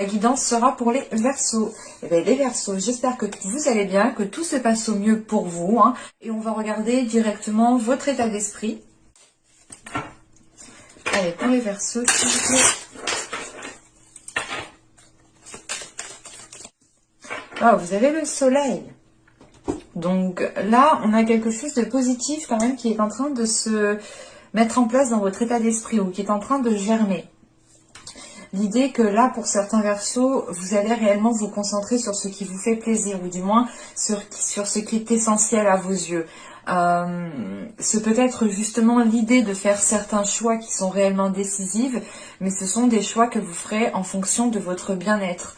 La guidance sera pour les Verseaux. Eh bien, les Verseaux, j'espère que vous allez bien, que tout se passe au mieux pour vous. Hein. Et on va regarder directement votre état d'esprit. Allez, pour les Verseaux, s'il vous plaît. Ah, vous avez le soleil. Donc là, on a quelque chose de positif quand même qui est en train de se mettre en place dans votre état d'esprit ou qui est en train de germer. L'idée que là, pour certains Verseaux, vous allez réellement vous concentrer sur ce qui vous fait plaisir, ou du moins sur ce qui est essentiel à vos yeux. C'est peut-être justement l'idée de faire certains choix qui sont réellement décisifs, mais ce sont des choix que vous ferez en fonction de votre bien-être.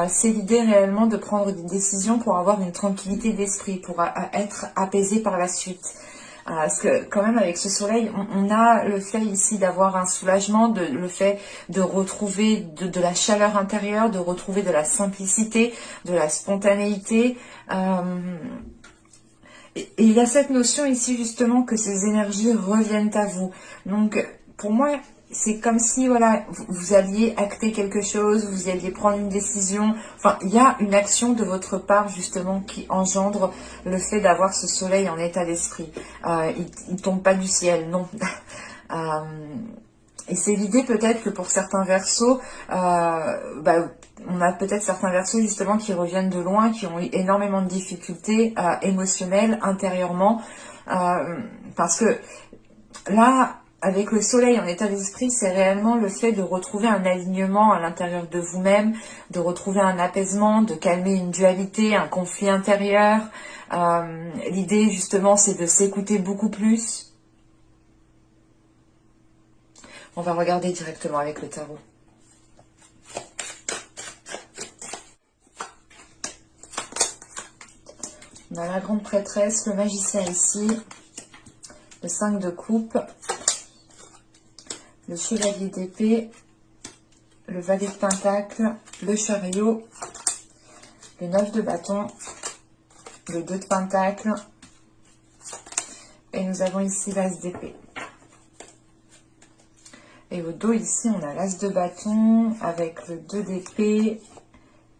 C'est l'idée réellement de prendre des décisions pour avoir une tranquillité d'esprit, pour être apaisé par la suite. Parce que quand même avec ce soleil, on a le fait ici d'avoir un soulagement, le fait de retrouver de la chaleur intérieure, de retrouver de la simplicité, de la spontanéité. Et il y a cette notion ici justement que ces énergies reviennent à vous. Donc pour moi, c'est comme si voilà, vous alliez acter quelque chose, vous alliez prendre une décision. Enfin, il y a une action de votre part justement qui engendre le fait d'avoir ce soleil en état d'esprit. Il ne tombe pas du ciel, non. Et c'est l'idée peut-être que pour certains Verseaux, on a peut-être certains Verseaux justement qui reviennent de loin, qui ont eu énormément de difficultés émotionnelles intérieurement, parce que là, avec le soleil en état d'esprit, c'est réellement le fait de retrouver un alignement à l'intérieur de vous-même, de retrouver un apaisement, de calmer une dualité, un conflit intérieur. L'idée justement, c'est de s'écouter beaucoup plus. On va regarder directement avec le tarot. On a la grande prêtresse, le magicien ici, le 5 de coupe, le chevalier d'épée, le valet de pentacle, le chariot, le 9 de bâton, le 2 de pentacle, et nous avons ici l'as d'épée. Et au dos ici, on a l'as de bâton avec le 2 d'épée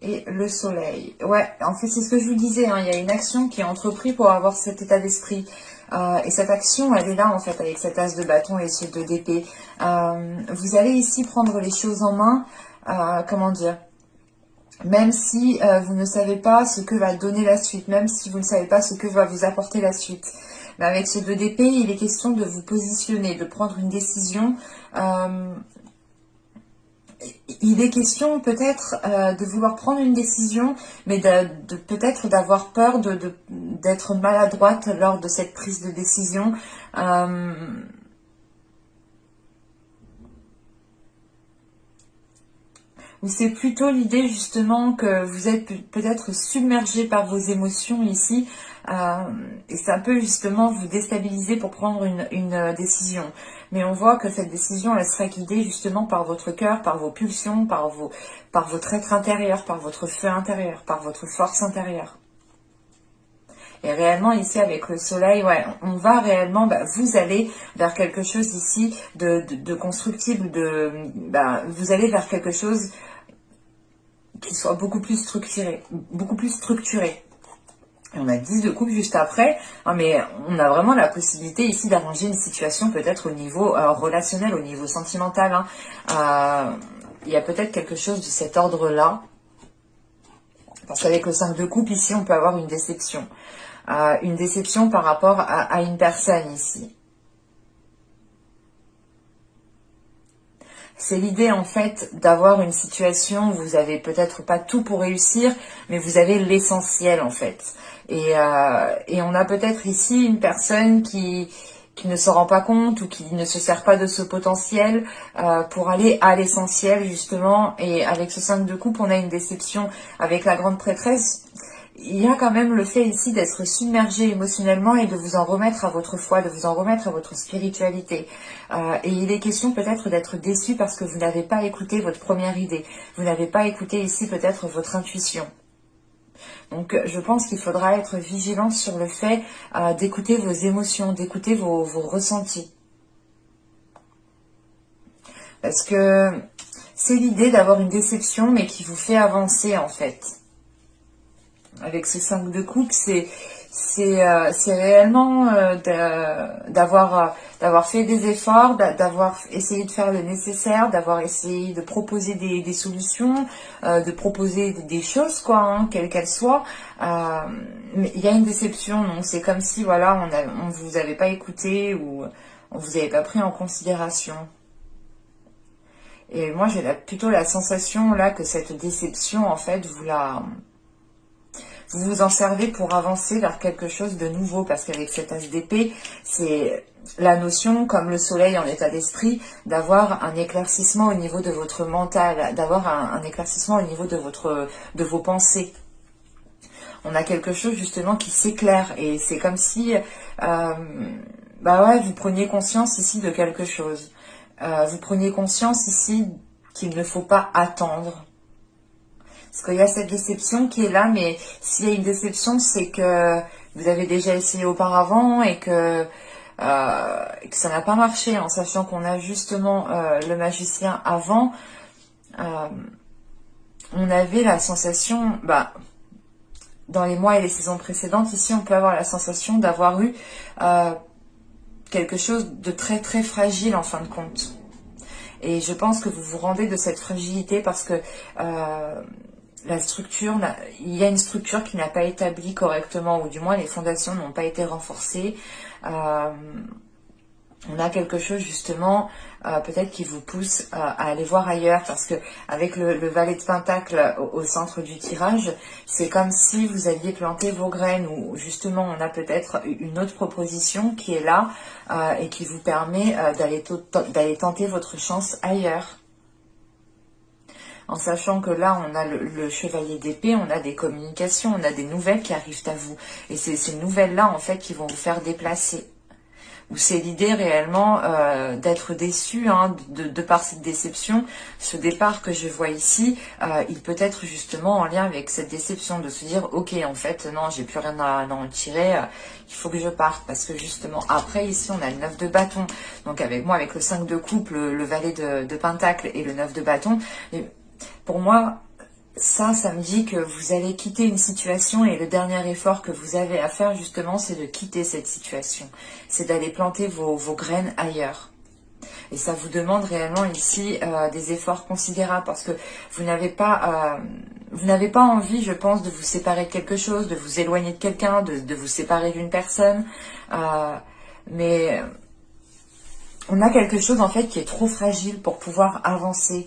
et le soleil. Ouais, en fait, c'est ce que je vous disais, hein, il y a une action qui est entreprise pour avoir cet état d'esprit. Et cette action, elle est là, en fait, avec cet as de bâton et ce 2 d'épée. Vous allez ici prendre les choses en main, comment dire, même si vous ne savez pas ce que va donner la suite, même si vous ne savez pas ce que va vous apporter la suite. Mais avec ce 2 d'épée, il est question de vous positionner, de prendre une décision. Il est question peut-être de vouloir prendre une décision, mais de peut-être d'avoir peur d'être maladroite lors de cette prise de décision. Ou c'est plutôt l'idée justement que vous êtes peut-être submergé par vos émotions ici, et ça peut justement vous déstabiliser pour prendre une décision. Mais on voit que cette décision, elle sera guidée justement par votre cœur, par vos pulsions, par votre être intérieur, par votre feu intérieur, par votre force intérieure. Et réellement ici avec le soleil, ouais, on va réellement, vous allez vers quelque chose ici de constructible, vous allez vers quelque chose qui soit beaucoup plus structuré, beaucoup plus structuré. Et on a 10 de coupe juste après, hein, mais on a vraiment la possibilité ici d'arranger une situation peut-être au niveau relationnel, au niveau sentimental. Hein. Il y a peut-être quelque chose de cet ordre-là. Parce qu'avec le 5 de coupe, ici, on peut avoir une déception. Une déception par rapport à une personne ici. C'est l'idée en fait d'avoir une situation où vous n'avez peut-être pas tout pour réussir, mais vous avez l'essentiel en fait. Et on a peut-être ici une personne qui ne se rend pas compte ou qui ne se sert pas de ce potentiel pour aller à l'essentiel justement. Et avec ce 5 de coupe, on a une déception avec la grande prêtresse. Il y a quand même le fait ici d'être submergé émotionnellement et de vous en remettre à votre foi, de vous en remettre à votre spiritualité. Et il est question peut-être d'être déçu parce que vous n'avez pas écouté votre première idée. Vous n'avez pas écouté ici peut-être votre intuition. Donc je pense qu'il faudra être vigilant sur le fait d'écouter vos émotions, d'écouter vos ressentis. Parce que C'est l'idée d'avoir une déception, mais qui vous fait avancer, en fait. Avec ce 5 de coupe, c'est réellement d'avoir fait des efforts, d'avoir essayé de faire le nécessaire, d'avoir essayé de proposer des solutions, de proposer des choses, quoi, hein, quelles qu'elles soient. Mais il y a une déception, donc c'est comme si, voilà, on vous avait pas écouté ou on vous avait pas pris en considération. Et moi, j'ai plutôt la sensation, là, que cette déception, en fait, vous vous en servez pour avancer vers quelque chose de nouveau, parce qu'avec cet as d'épée, c'est la notion, comme le soleil en état d'esprit, d'avoir un éclaircissement au niveau de votre mental, d'avoir un éclaircissement au niveau de vos pensées. On a quelque chose justement qui s'éclaire, et c'est comme si bah ouais, vous preniez conscience ici de quelque chose. Vous preniez conscience ici qu'il ne faut pas attendre. Parce qu'il y a cette déception qui est là, mais s'il y a une déception, c'est que vous avez déjà essayé auparavant et que ça n'a pas marché, en sachant qu'on a justement le magicien avant. On avait la sensation, bah, dans les mois et les saisons précédentes, ici on peut avoir la sensation d'avoir eu quelque chose de très très fragile en fin de compte. Et je pense que vous vous rendez de cette fragilité parce que la structure, il y a une structure qui n'a pas établi correctement, ou du moins les fondations n'ont pas été renforcées. On a quelque chose justement peut-être qui vous pousse à aller voir ailleurs, parce que avec le valet de pentacle au centre du tirage, c'est comme si vous aviez planté vos graines, ou justement on a peut-être une autre proposition qui est là et qui vous permet d'aller tenter votre chance ailleurs. En sachant que là, on a le chevalier d'épée, on a des communications, on a des nouvelles qui arrivent à vous. Et c'est ces nouvelles-là, en fait, qui vont vous faire déplacer. Ou c'est l'idée réellement d'être déçu hein, de par cette déception. Ce départ que je vois ici, il peut être justement en lien avec cette déception, de se dire, ok, en fait, non, j'ai plus rien à en tirer, il faut que je parte. Parce que justement, après, ici, on a le 9 de bâton. Donc avec moi, avec le 5 de coupe, le valet de pentacle et le 9 de bâton, pour moi, ça me dit que vous allez quitter une situation, et le dernier effort que vous avez à faire justement, c'est de quitter cette situation. C'est d'aller planter vos graines ailleurs. Et ça vous demande réellement ici des efforts considérables, parce que vous n'avez pas envie, je pense, de vous séparer de quelque chose, de vous éloigner de quelqu'un, de vous séparer d'une personne. Mais on a quelque chose en fait qui est trop fragile pour pouvoir avancer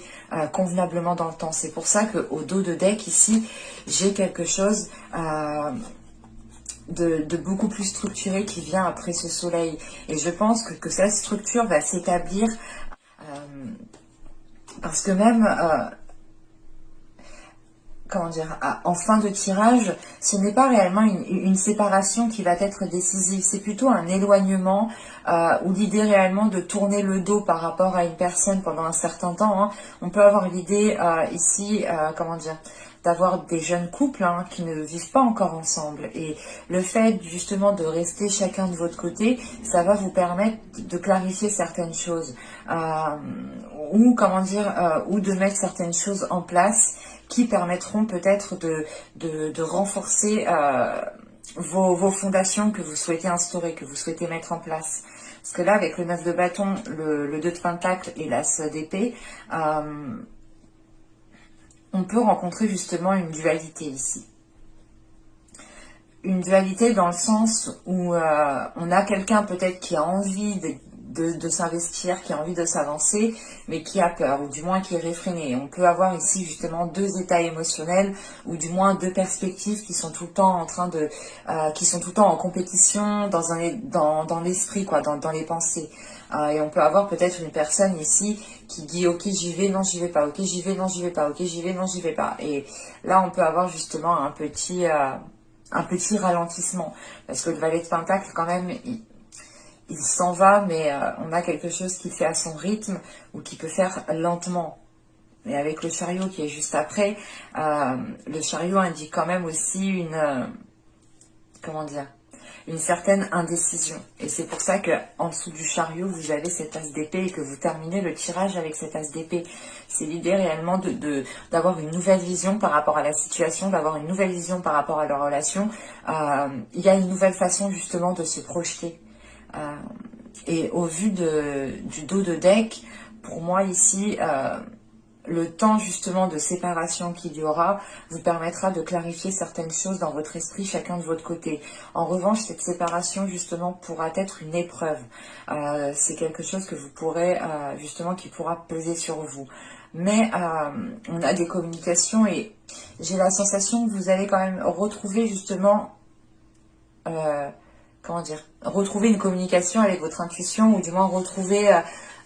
convenablement dans le temps. C'est pour ça qu'au dos de deck ici, j'ai quelque chose de beaucoup plus structuré qui vient après ce soleil. Et je pense que cette structure va s'établir parce que même... comment dire, en fin de tirage, ce n'est pas réellement une séparation qui va être décisive, c'est plutôt un éloignement ou l'idée réellement de tourner le dos par rapport à une personne pendant un certain temps. Hein. On peut avoir l'idée ici, comment dire, d'avoir des jeunes couples hein, qui ne vivent pas encore ensemble. Et le fait justement de rester chacun de votre côté, ça va vous permettre de clarifier certaines choses. Ou comment dire, ou de mettre certaines choses en place qui permettront peut-être de renforcer vos fondations que vous souhaitez instaurer, que vous souhaitez mettre en place. Parce que là, avec le 9 de bâton, le 2 de pentacle et l'as d'épée, on peut rencontrer justement une dualité ici. Une dualité dans le sens où on a quelqu'un peut-être qui a envie de s'investir, qui a envie de s'avancer, mais qui a peur, ou du moins qui est réfréné. On peut avoir ici justement deux états émotionnels, ou du moins deux perspectives qui sont tout le temps en train de, qui sont tout le temps en compétition dans l'esprit, quoi, dans les pensées. Et on peut avoir peut-être une personne ici qui dit ok j'y vais, non j'y vais pas, ok j'y vais, non j'y vais pas, ok j'y vais, non j'y vais pas. Et là on peut avoir justement un petit ralentissement, parce que le valet de pentacle quand même il s'en va, mais on a quelque chose qui fait à son rythme ou qui peut faire lentement. Et avec le chariot qui est juste après, le chariot indique quand même aussi comment dire, une certaine indécision. Et c'est pour ça que en dessous du chariot, vous avez cet as d'épée et que vous terminez le tirage avec cet as d'épée. C'est l'idée réellement d'avoir une nouvelle vision par rapport à la situation, d'avoir une nouvelle vision par rapport à leur relation. Il y a une nouvelle façon justement de se projeter. Et au vu du dos de deck, pour moi ici, le temps justement de séparation qu'il y aura vous permettra de clarifier certaines choses dans votre esprit, chacun de votre côté. En revanche, cette séparation justement pourra être une épreuve. C'est quelque chose que vous pourrez justement qui pourra peser sur vous. Mais on a des communications et j'ai la sensation que vous allez quand même retrouver justement, comment dire, retrouver une communication avec votre intuition ou du moins retrouver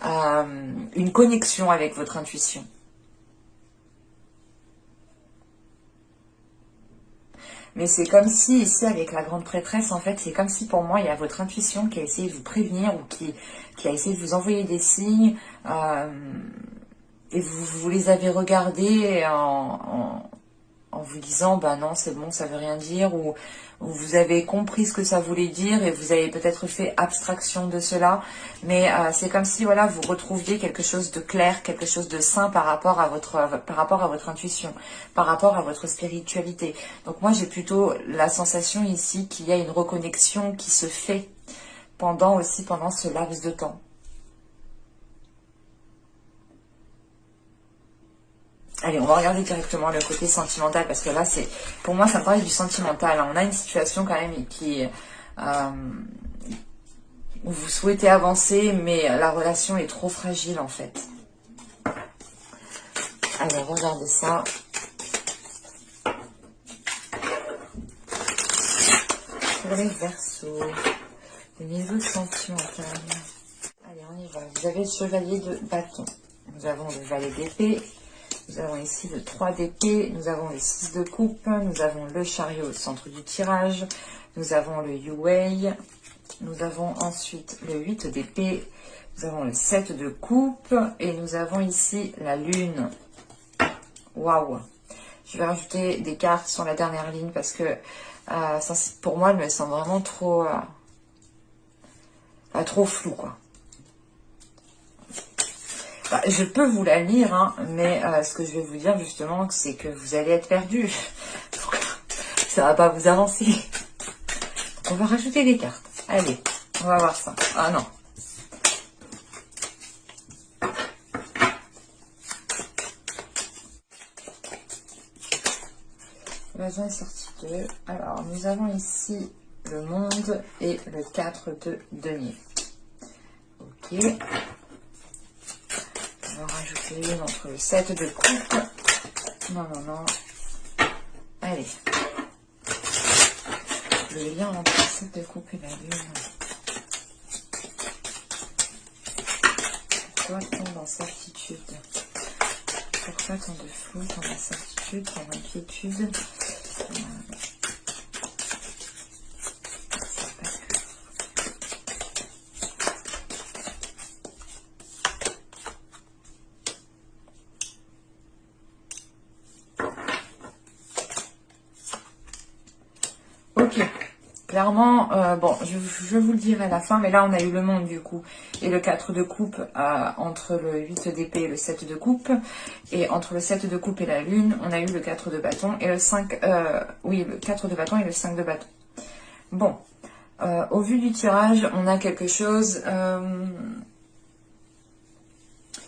une connexion avec votre intuition. Mais c'est comme si, ici, avec la grande prêtresse, en fait, c'est comme si, pour moi, il y a votre intuition qui a essayé de vous prévenir ou qui a essayé de vous envoyer des signes. Et vous les avez regardés en vous disant, bah non, c'est bon, ça veut rien dire. Ou vous avez compris ce que ça voulait dire et vous avez peut-être fait abstraction de cela. Mais c'est comme si, voilà, vous retrouviez quelque chose de clair, quelque chose de sain par rapport à votre intuition, par rapport à votre spiritualité. Donc moi, j'ai plutôt la sensation ici qu'il y a une reconnexion qui se fait pendant ce laps de temps. Allez, on va regarder directement le côté sentimental, parce que là, pour moi, ça me parle du sentimental. On a une situation quand même où vous souhaitez avancer, mais la relation est trop fragile, en fait. Allez, regardez ça. Pour les Verseaux, le niveau sentimental. Allez, on y va. Vous avez le chevalier de bâton. Nous avons le valet d'épée. Nous avons ici le 3 d'épée, nous avons le 6 de coupe, nous avons le chariot au centre du tirage, nous avons le Yuwei, nous avons ensuite le 8 d'épée, nous avons le 7 de coupe et nous avons ici la lune. Waouh! Je vais rajouter des cartes sur la dernière ligne parce que ça, pour moi, elle me semble vraiment trop flou, quoi. Je peux vous la lire, hein, mais ce que je vais vous dire justement, c'est que vous allez être perdu. Donc, ça va pas vous avancer. On va rajouter des cartes. Allez, on va voir ça. Ah non. L'agent est sorti 2. Alors, nous avons ici le monde et le 4 de denier. Ok. On va rajouter une entre le 7 de coupe. Non. Allez. Le lien entre le 7 de coupe et la lune. Pourquoi tant d'incertitude? Pourquoi tant de flou, tant d'incertitude, tant d'inquiétude? Ok, clairement, bon, je vous le dirai à la fin, mais là on a eu le monde du coup, et le 4 de coupe entre le 8 d'épée et le 7 de coupe, et entre le 7 de coupe et la lune, on a eu le 4 de bâton, et le 5, oui, le 4 de bâton et le 5 de bâton. Bon, au vu du tirage, on a quelque chose...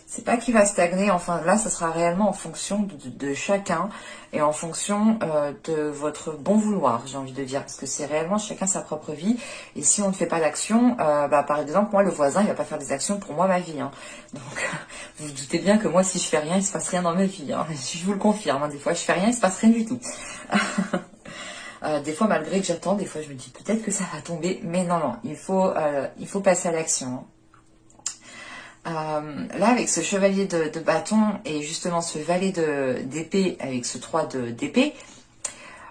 c'est pas qui va stagner, enfin là, ça sera réellement en fonction de chacun et en fonction de votre bon vouloir, j'ai envie de dire, parce que c'est réellement chacun sa propre vie. Et si on ne fait pas d'action, par exemple, moi, le voisin, il va pas faire des actions pour moi, ma vie. Hein. Donc, vous vous doutez bien que moi, si je fais rien, il se passe rien dans ma vie. Hein. Je vous le confirme, hein. Des fois, je fais rien, il se passe rien du tout. Des fois, malgré que j'attends, des fois, je me dis peut-être que ça va tomber, mais non, il faut passer à l'action. Hein. Là, avec ce chevalier de bâton et justement ce valet d'épée avec ce 3 d'épée,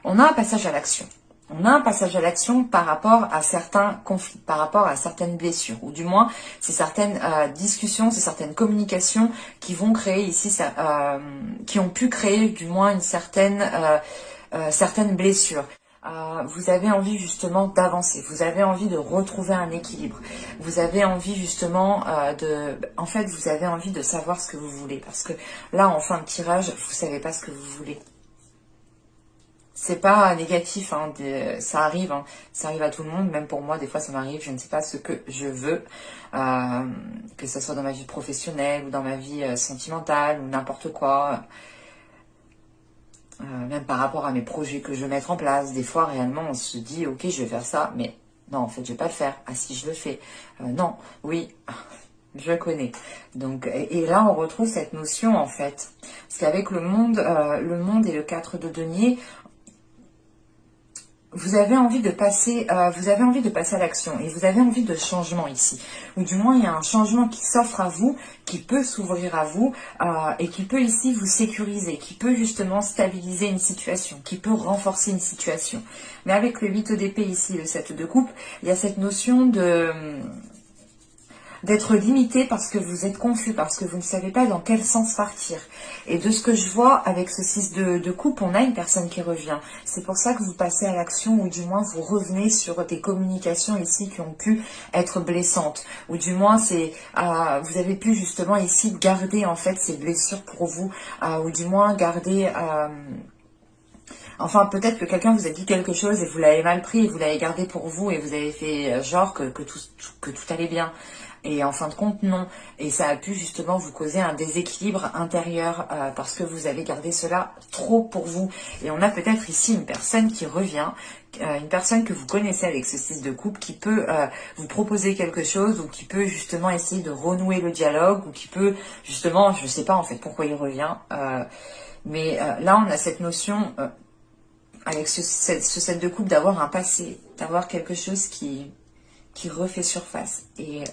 on a un passage à l'action. On a un passage à l'action par rapport à certains conflits, par rapport à certaines blessures, ou du moins, c'est certaines discussions, c'est certaines communications qui vont créer ici, qui ont pu créer du moins une certaine blessure. vous avez envie justement d'avancer, vous avez envie de retrouver un équilibre, vous avez envie justement en fait, vous avez envie de savoir ce que vous voulez, parce que là, en fin de tirage, vous savez pas ce que vous voulez. C'est pas négatif, hein, ça arrive, hein, ça arrive à tout le monde, même pour moi, des fois ça m'arrive, je ne sais pas ce que je veux, que ce soit dans ma vie professionnelle ou dans ma vie sentimentale ou n'importe quoi, même par rapport à mes projets que je veux mettre en place. Des fois, réellement, on se dit, ok, je vais faire ça, mais non, en fait, je vais pas le faire. Ah si, je le fais. Non, oui, je connais. Donc, et là, on retrouve cette notion, en fait. Parce qu'avec le monde et le 4 de denier, vous avez envie de passer, à l'action et vous avez envie de changement ici. Ou du moins, il y a un changement qui s'offre à vous, qui peut s'ouvrir à vous et qui peut ici vous sécuriser, qui peut justement stabiliser une situation, qui peut renforcer une situation. Mais avec le 8 d'épée ici, le 7 de coupe, il y a cette notion d'être limité parce que vous êtes confus, parce que vous ne savez pas dans quel sens partir. Et de ce que je vois avec ce 6 de coupe, on a une personne qui revient. C'est pour ça que vous passez à l'action, ou du moins vous revenez sur des communications ici qui ont pu être blessantes. Ou du moins, vous avez pu justement ici garder en fait ces blessures pour vous, ou du moins garder... Enfin, peut-être que quelqu'un vous a dit quelque chose et vous l'avez mal pris et vous l'avez gardé pour vous et vous avez fait genre que tout allait bien. Et en fin de compte, non. Et ça a pu justement vous causer un déséquilibre intérieur parce que vous avez gardé cela trop pour vous. Et on a peut-être ici une personne qui revient, une personne que vous connaissez avec ce 6 de coupe qui peut vous proposer quelque chose ou qui peut justement essayer de renouer le dialogue ou qui peut justement, je ne sais pas en fait pourquoi il revient. Mais là, on a cette notion... avec ce 7 de coupe, d'avoir un passé, d'avoir quelque chose qui refait surface. Et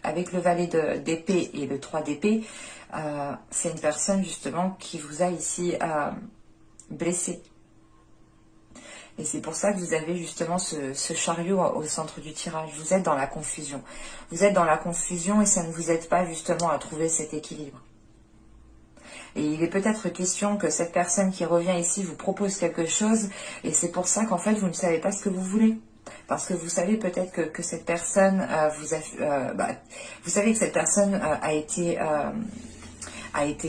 avec le valet d'épée et le 3 d'épée, c'est une personne justement qui vous a ici blessé. Et c'est pour ça que vous avez justement ce chariot au centre du tirage. Vous êtes dans la confusion. Vous êtes dans la confusion et ça ne vous aide pas justement à trouver cet équilibre. Et il est peut-être question que cette personne qui revient ici vous propose quelque chose et c'est pour ça qu'en fait vous ne savez pas ce que vous voulez. Parce que vous savez peut-être que cette personne vous savez que cette personne a été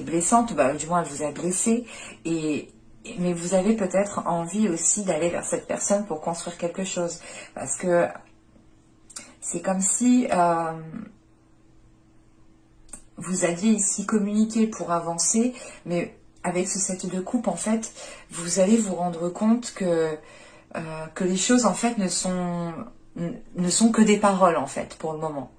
blessante, du moins elle vous a blessé, mais vous avez peut-être envie aussi d'aller vers cette personne pour construire quelque chose. Parce que c'est comme si... vous aviez ici communiqué pour avancer, mais avec ce 7 de coupe, en fait, vous allez vous rendre compte que les choses, en fait, ne sont que des paroles, en fait, pour le moment.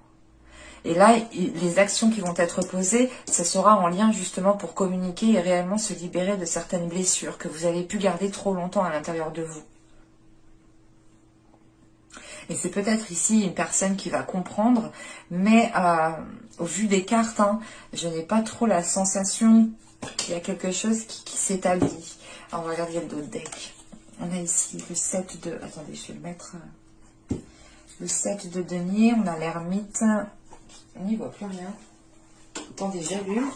Et là, les actions qui vont être posées, ça sera en lien justement pour communiquer et réellement se libérer de certaines blessures que vous avez pu garder trop longtemps à l'intérieur de vous. Et c'est peut-être ici une personne qui va comprendre, mais au vu des cartes, je n'ai pas trop la sensation qu'il y a quelque chose qui s'établit. Alors, on va regarder le dos de deck. On a ici le 7 de... Attendez, je vais le mettre... Le 7 de denier, on a l'ermite. On n'y voit plus rien. Attendez, j'allume.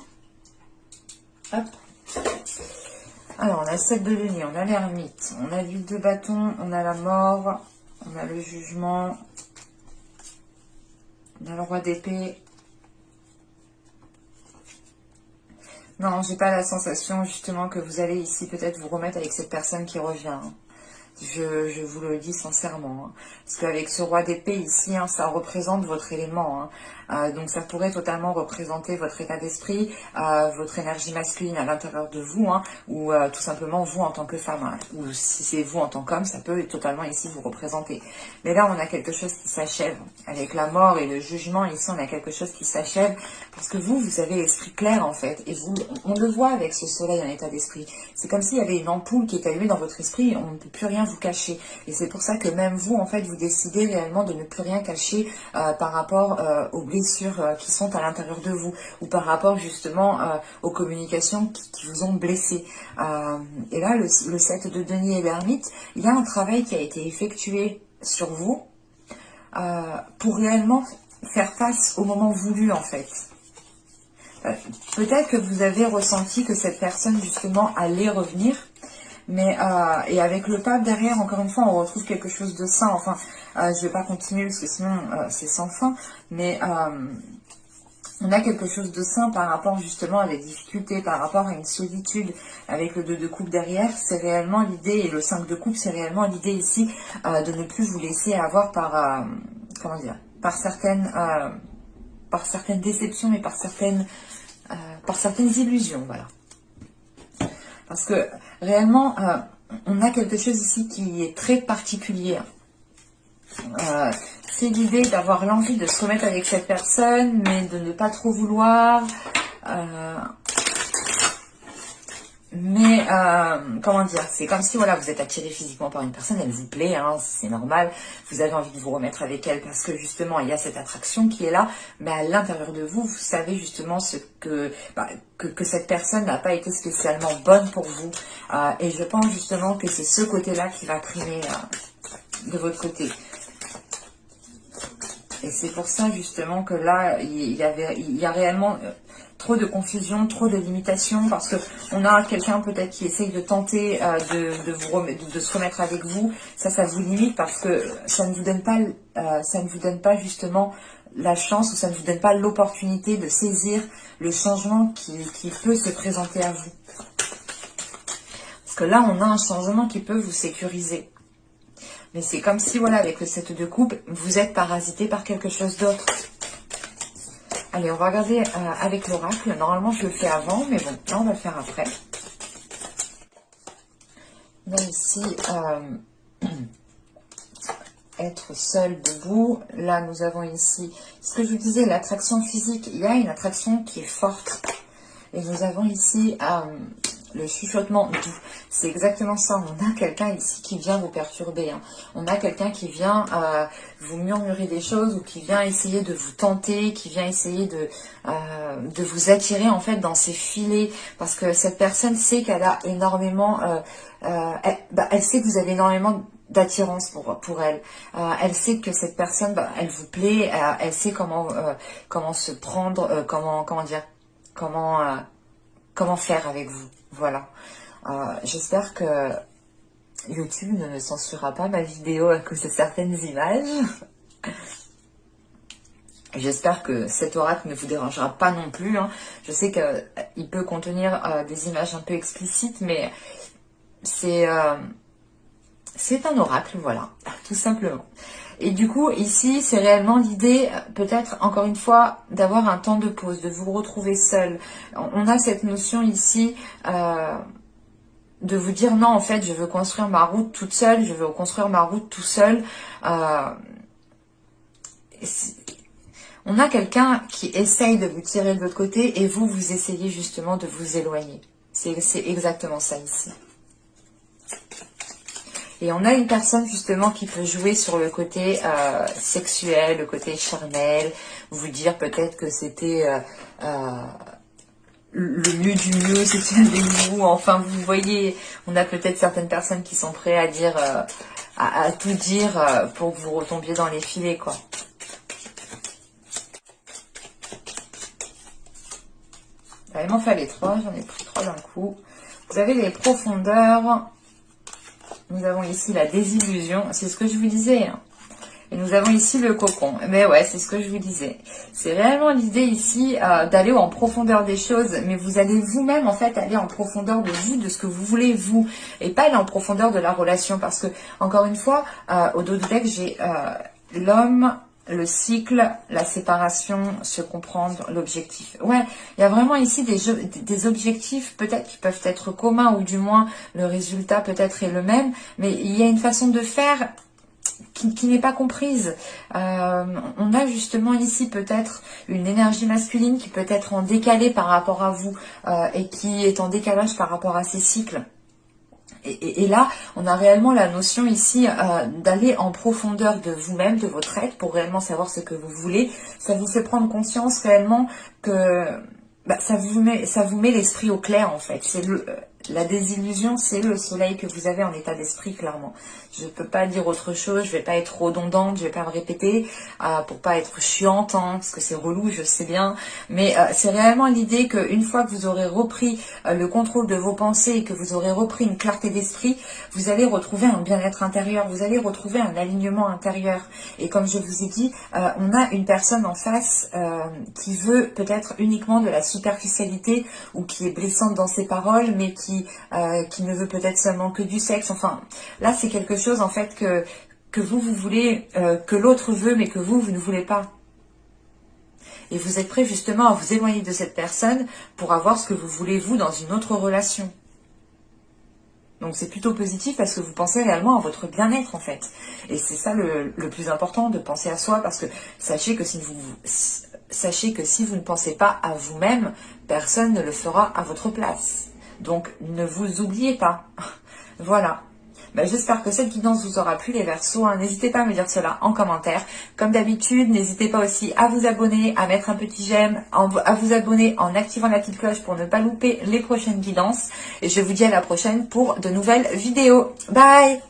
Hop. Alors, on a le 7 de denier, on a l'ermite, on a l'huile de bâton, on a la mort... On a le jugement, on a le roi d'épée. Non, j'ai pas la sensation justement que vous allez ici peut-être vous remettre avec cette personne qui revient. Je vous le dis sincèrement. Parce qu'avec ce roi d'épée ici, ça représente votre élément. Donc ça pourrait totalement représenter votre état d'esprit, votre énergie masculine à l'intérieur de vous, ou tout simplement vous en tant que femme. Ou si c'est vous en tant qu'homme, ça peut totalement ici vous représenter. Mais là, on a quelque chose qui s'achève. Avec la mort et le jugement, ici, on a quelque chose qui s'achève. Parce que vous avez l'esprit clair en fait. Et vous, on le voit avec ce soleil en état d'esprit. C'est comme s'il y avait une ampoule qui est allumée dans votre esprit et on ne peut plus rien vous cacher. Et c'est pour ça que même vous, en fait, vous décidez réellement de ne plus rien cacher par rapport aux blessures qui sont à l'intérieur de vous ou par rapport justement aux communications qui vous ont blessé. Et là, le 7 de denier et l'ermite, il y a un travail qui a été effectué sur vous pour réellement faire face au moment voulu, en fait. Peut-être que vous avez ressenti que cette personne, justement, allait revenir, Mais et avec le pape derrière, encore une fois, on retrouve quelque chose de sain. Enfin, je vais pas continuer parce que sinon c'est sans fin. Mais on a quelque chose de sain par rapport justement à des difficultés, par rapport à une solitude avec le 2 de coupe derrière. C'est réellement l'idée, et le 5 de coupe, c'est réellement l'idée ici de ne plus vous laisser avoir par, comment dire, par certaines déceptions et par certaines illusions, voilà. Parce que réellement, on a quelque chose ici qui est très particulier. C'est l'idée d'avoir l'envie de se remettre avec cette personne, mais de ne pas trop vouloir. Comment dire, c'est comme si voilà, vous êtes attiré physiquement par une personne, elle vous plaît, hein, c'est normal, vous avez envie de vous remettre avec elle parce que justement il y a cette attraction qui est là, mais à l'intérieur de vous, vous savez justement que cette personne n'a pas été spécialement bonne pour vous, et je pense justement que c'est ce côté-là qui va primer de votre côté. Et c'est pour ça justement que là, il y a réellement trop de confusion, trop de limitations, parce que on a quelqu'un peut-être qui essaye de tenter de se remettre avec vous. Ça vous limite parce que ça ne vous donne pas justement la chance, ou ça ne vous donne pas l'opportunité de saisir le changement qui peut se présenter à vous. Parce que là, on a un changement qui peut vous sécuriser. Mais c'est comme si, voilà, avec le 7 de coupe, vous êtes parasité par quelque chose d'autre. Allez, on va regarder avec l'oracle. Normalement, je le fais avant, mais bon, là, on va le faire après. Là, ici, être seul, debout. Là, nous avons ici, ce que je vous disais, l'attraction physique. Il y a une attraction qui est forte. Et nous avons ici le chuchotement doux. C'est exactement ça. On a quelqu'un ici qui vient vous perturber. Hein. On a quelqu'un qui vient vous murmurer des choses, ou qui vient essayer de vous tenter, qui vient essayer de vous attirer en fait dans ses filets. Parce que cette personne sait qu'elle a énormément... elle sait que vous avez énormément d'attirance pour elle. Elle sait que cette personne, elle vous plaît. Elle sait comment se prendre, comment dire... Comment faire avec vous, voilà. J'espère que YouTube ne me censurera pas ma vidéo à cause de certaines images. J'espère que cet oracle ne vous dérangera pas non plus. Hein. Je sais qu'il peut contenir des images un peu explicites, mais c'est un oracle, voilà, tout simplement. Et du coup, ici, c'est réellement l'idée, peut-être, encore une fois, d'avoir un temps de pause, de vous retrouver seul. On a cette notion ici de vous dire, non, en fait, je veux construire ma route toute seule, je veux construire ma route tout seul. On a quelqu'un qui essaye de vous tirer de l'autre côté, et vous essayez justement de vous éloigner. C'est exactement ça ici. Et on a une personne justement qui peut jouer sur le côté sexuel, le côté charnel, vous dire peut-être que c'était le mieux du mieux, c'était avec vous. Enfin, vous voyez, on a peut-être certaines personnes qui sont prêtes à dire, à tout dire pour que vous retombiez dans les filets, quoi. Il m'en fallait 3, j'en ai pris 3 d'un coup. Vous avez les profondeurs. Nous avons ici la désillusion, c'est ce que je vous disais. Hein. Et nous avons ici le cocon. Mais ouais, c'est ce que je vous disais. C'est réellement l'idée ici d'aller en profondeur des choses. Mais vous allez vous-même, en fait, aller en profondeur de vous, de ce que vous voulez, vous. Et pas aller en profondeur de la relation. Parce que, encore une fois, au dos du deck, j'ai l'homme, le cycle, la séparation, se comprendre, l'objectif. Ouais, il y a vraiment ici des objectifs peut-être qui peuvent être communs, ou du moins le résultat peut-être est le même, mais il y a une façon de faire qui n'est pas comprise. On a justement ici peut-être une énergie masculine qui peut être en décalé par rapport à vous et qui est en décalage par rapport à ses cycles. Et là, on a réellement la notion ici d'aller en profondeur de vous-même, de votre être, pour réellement savoir ce que vous voulez. Ça vous fait prendre conscience réellement que ça vous met l'esprit au clair, en fait. La désillusion, c'est le soleil que vous avez en état d'esprit, clairement. Je ne peux pas dire autre chose, je vais pas être redondante, je vais pas me répéter, pour pas être chiante, hein, parce que c'est relou, je sais bien. Mais c'est réellement l'idée qu'une fois que vous aurez repris le contrôle de vos pensées et que vous aurez repris une clarté d'esprit, vous allez retrouver un bien-être intérieur, vous allez retrouver un alignement intérieur. Et comme je vous ai dit, on a une personne en face qui veut peut-être uniquement de la superficialité ou qui est blessante dans ses paroles, mais qui ne veut peut-être seulement que du sexe. Enfin, là, c'est quelque chose en fait que vous voulez, que l'autre veut, mais que vous ne voulez pas. Et vous êtes prêt justement à vous éloigner de cette personne pour avoir ce que vous voulez vous dans une autre relation. Donc c'est plutôt positif parce que vous pensez réellement à votre bien-être en fait. Et c'est ça le plus important, de penser à soi, parce que sachez que si vous ne pensez pas à vous-même, personne ne le fera à votre place. Donc ne vous oubliez pas. Voilà. Ben, j'espère que cette guidance vous aura plu les Verseaux. Hein. N'hésitez pas à me dire cela en commentaire. Comme d'habitude, n'hésitez pas aussi à vous abonner, à mettre un petit j'aime, à vous abonner en activant la petite cloche pour ne pas louper les prochaines guidances. Et je vous dis à la prochaine pour de nouvelles vidéos. Bye!